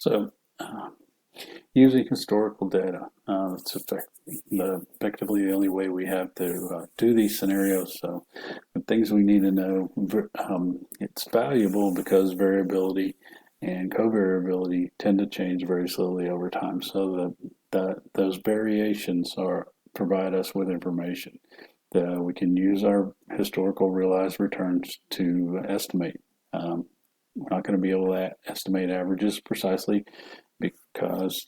So, using historical data, it's effectively the only way we have to do these scenarios. So, the things we need to know, it's valuable because variability and covariability tend to change very slowly over time. So that those variations provide us with information that we can use our historical realized returns to estimate. We're not going to be able to estimate averages precisely because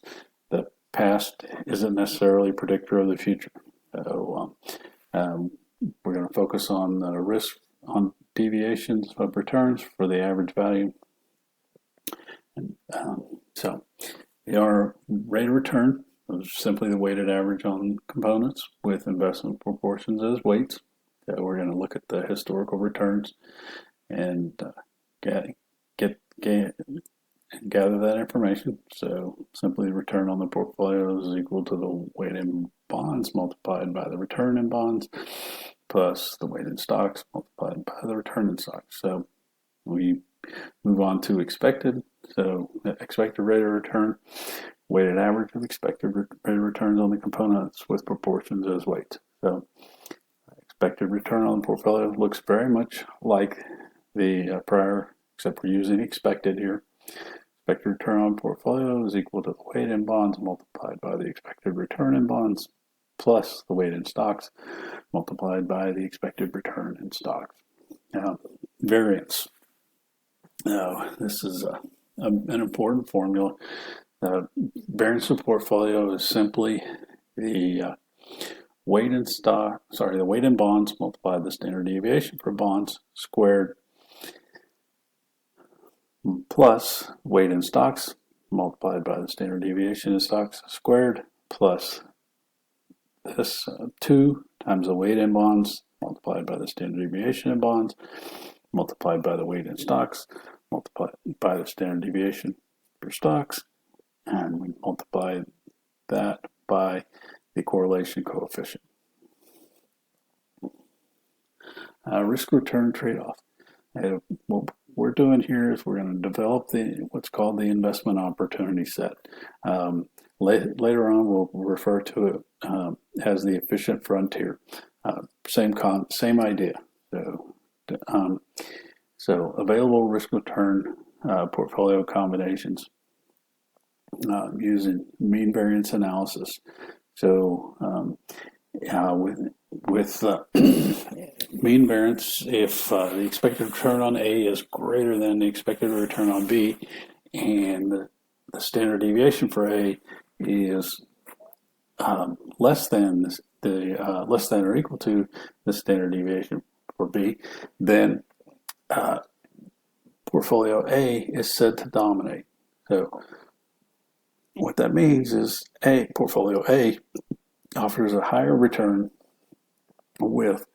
the past isn't necessarily a predictor of the future. So we're going to focus on the risk on deviations of returns for the average value. And so our rate of return is simply the weighted average on components with investment proportions as weights. So we're going to look at the historical returns and gather that information. So simply the return on the portfolio is equal to the weight in bonds multiplied by the return in bonds plus the weight in stocks multiplied by the return in stocks. So we move on to expected. So expected rate of return, weighted average of expected rate of returns on the components with proportions as weights. So expected return on the portfolio looks very much like the prior, except we're using expected here. Expected return on portfolio is equal to the weight in bonds multiplied by the expected return in bonds plus the weight in stocks multiplied by the expected return in stocks. Now, variance. Now, this is an important formula. Variance of portfolio is simply the weight in the weight in bonds multiplied the standard deviation for bonds squared plus weight in stocks multiplied by the standard deviation in stocks squared plus this 2 times the weight in bonds multiplied by the standard deviation in bonds multiplied by the weight in stocks multiplied by the standard deviation for stocks, and we multiply that by the correlation coefficient. Risk return trade-off. What we're doing here is we're going to develop what's called the investment opportunity set. Later on, we'll refer to it as the efficient frontier. Same idea. So available risk return portfolio combinations using mean variance analysis. So with mean variance, if the expected return on A is greater than the expected return on B, and the standard deviation for A is less than or equal to the standard deviation for B, then portfolio A is said to dominate. So what that means is portfolio A offers a higher return with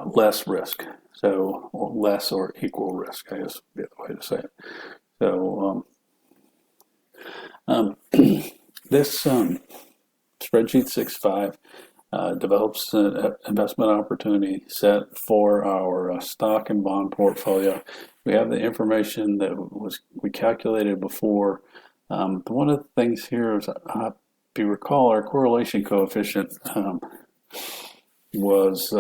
less risk. So less or equal risk, I guess would be the way to say it. So this spreadsheet 6.5 develops an investment opportunity set for our stock and bond portfolio. We have the information that we calculated before. One of the things here is, if you recall, our correlation coefficient was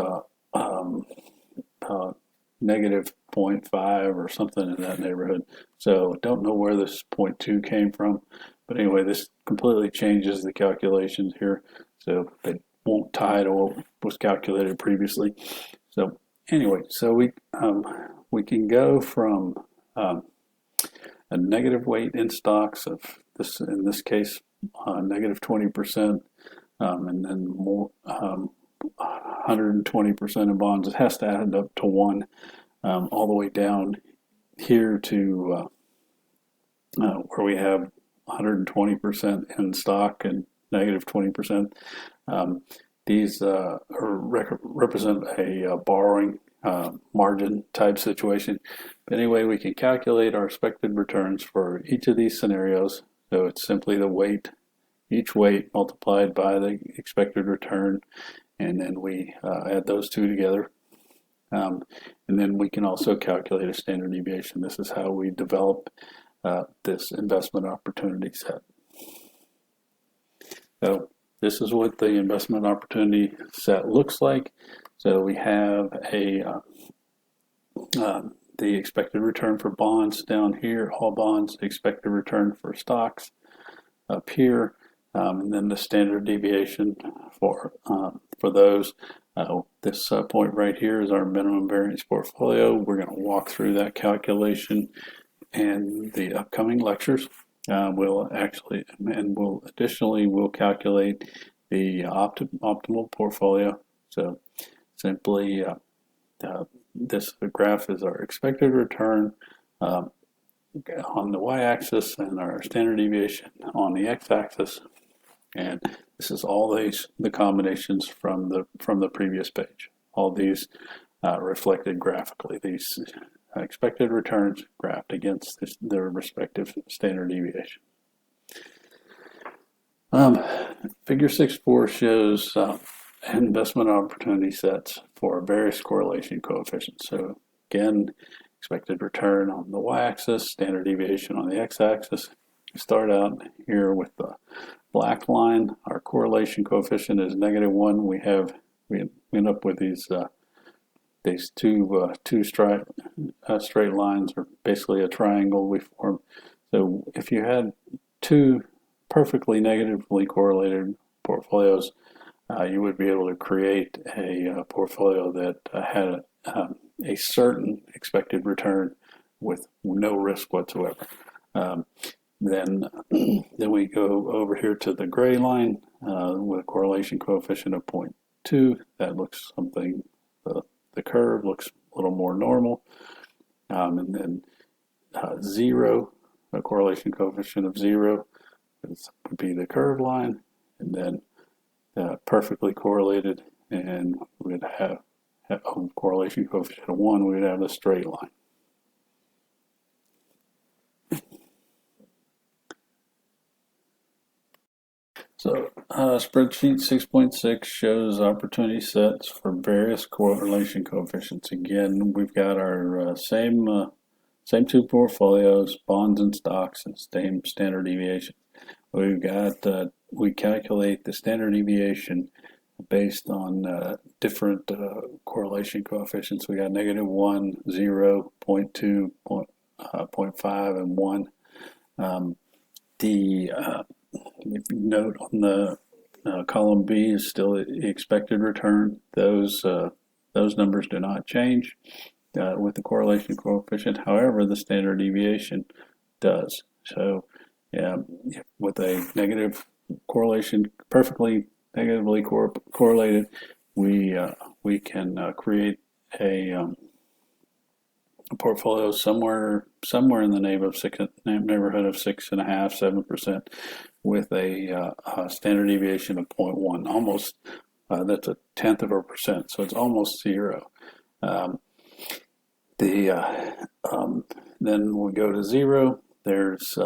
negative 0.5 or something in that neighborhood. So don't know where this 0.2 came from, but anyway, this completely changes the calculations here. So they won't tie to what was calculated previously. So anyway, so we can go from a negative weight in stocks of this, in this case, negative 20%, and then more 120% in bonds. It has to add up to 1, all the way down here to where we have 120% in stock and negative 20%. These represent a borrowing margin type situation. But anyway, we can calculate our expected returns for each of these scenarios. So it's simply the weight, each weight multiplied by the expected return, and then we add those two together. And then we can also calculate a standard deviation. This is how we develop this investment opportunity set. So this is what the investment opportunity set looks like. So we have the expected return for bonds down here, all bonds, expected return for stocks up here, and then the standard deviation for those. This point right here is our minimum variance portfolio. We're going to walk through that calculation in the upcoming lectures. We'll calculate the optimal portfolio. So simply this graph is our expected return on the y-axis and our standard deviation on the x-axis, and this is all the combinations from the previous page. All these reflected graphically. These expected returns graphed against their respective standard deviation. Figure 6.4 shows investment opportunity sets for various correlation coefficients. So again, expected return on the y-axis, standard deviation on the x-axis. We start out here with the black line. Our correlation coefficient is -1. We end up with these two straight lines, or basically a triangle we form. So if you had two perfectly negatively correlated portfolios, you would be able to create a portfolio that had a certain expected return with no risk whatsoever. Then we go over here to the gray line with a correlation coefficient of 0.2. That looks something, the curve looks a little more normal. And then 0, a correlation coefficient of 0, this would be the curved line. And then perfectly correlated, and we'd have a correlation coefficient of 1, we would have a straight line. So spreadsheet 6.6 shows opportunity sets for various correlation coefficients. Again, we've got our same two portfolios, bonds and stocks, and same standard deviation. We've got we calculate the standard deviation based on different correlation coefficients. We got -1, 0, 0.2, 0.5, and 1. Note on the column B is still the expected return. Those numbers do not change with the correlation coefficient. However, the standard deviation does. So with a negative correlation, perfectly negatively correlated, we can create a portfolio somewhere in the neighborhood of 6.5–7% with a standard deviation of 0.1. Almost that's a tenth of a percent, so it's almost 0. Then we go to 0. There's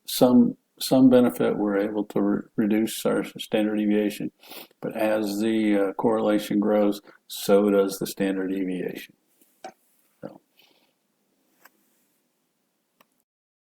some benefit. We're able to reduce our standard deviation, but as the correlation grows, so does the standard deviation.